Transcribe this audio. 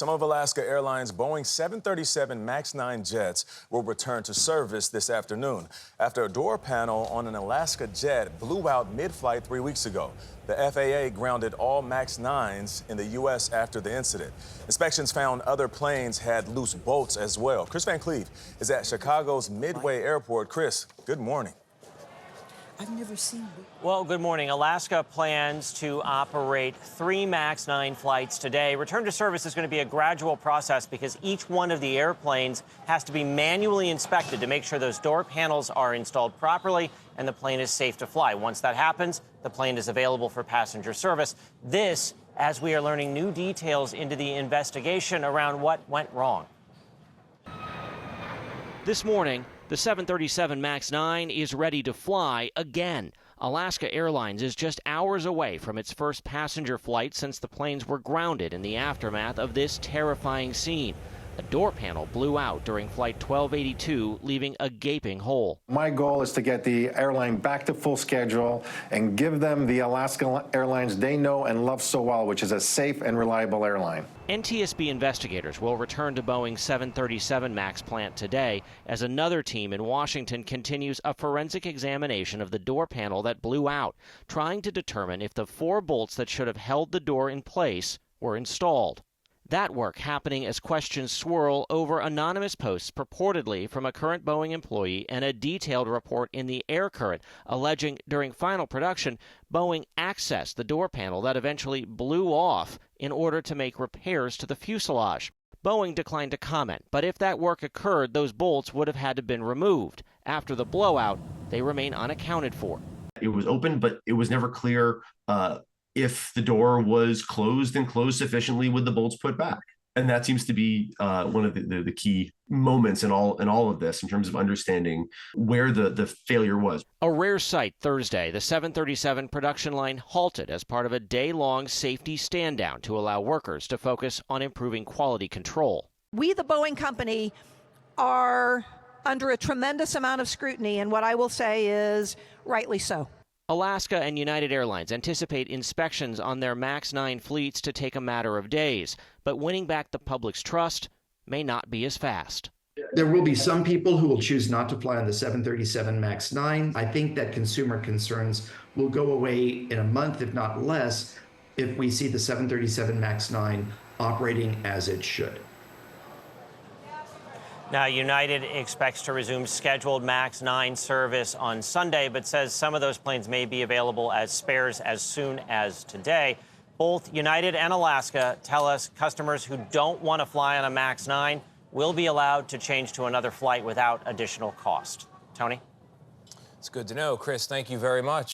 Some of Alaska Airlines Boeing 737 MAX-9 jets will return to service this afternoon after a door panel on an Alaska jet blew out mid-flight 3 weeks ago. The FAA grounded all MAX-9s in the U.S. after the incident. Inspections found other planes had loose bolts as well. Kris van Cleave is at Chicago's Midway Airport. Kris, good morning. I've never seen. Well, good morning. Alaska plans to operate 3 MAX-9 flights today. Return to service is going to be a gradual process because each one of the airplanes has to be manually inspected to make sure those door panels are installed properly and the plane is safe to fly. Once that happens, the plane is available for passenger service. This, as we are learning new details into the investigation around what went wrong. This morning, the 737 MAX-9 is ready to fly again. Alaska Airlines is just hours away from its first passenger flight since the planes were grounded in the aftermath of this terrifying scene. A door panel blew out during Flight 1282, leaving a gaping hole. My goal is to get the airline back to full schedule and give them the Alaska Airlines they know and love so well, which is a safe and reliable airline. NTSB investigators will return to Boeing's 737 MAX plant today as another team in Washington continues a forensic examination of the door panel that blew out, trying to determine if the 4 bolts that should have held the door in place were installed. That work happening as questions swirl over anonymous posts purportedly from a current Boeing employee and a detailed report in the Air Current alleging during final production, Boeing accessed the door panel that eventually blew off in order to make repairs to the fuselage. Boeing declined to comment, but if that work occurred, those bolts would have had to been removed. After the blowout, they remain unaccounted for. It was open, but it was never clear if the door was closed and closed sufficiently with the bolts put back. And that seems to be one of the key moments in all of this in terms of understanding where the failure was. A rare sight Thursday, the 737 production line halted as part of a day-long safety stand-down to allow workers to focus on improving quality control. We, the Boeing company, are under a tremendous amount of scrutiny, and what I will say is rightly so. Alaska and United Airlines anticipate inspections on their MAX-9 fleets to take a matter of days, but winning back the public's trust may not be as fast. There will be some people who will choose not to fly on the 737 MAX-9. I think that consumer concerns will go away in a month, if not less, if we see the 737 MAX-9 operating as it should. Now, United expects to resume scheduled MAX-9 service on Sunday, but says some of those planes may be available as spares as soon as today. Both United and Alaska tell us customers who don't want to fly on a MAX-9 will be allowed to change to another flight without additional cost. Tony? It's good to know. Kris, thank you very much.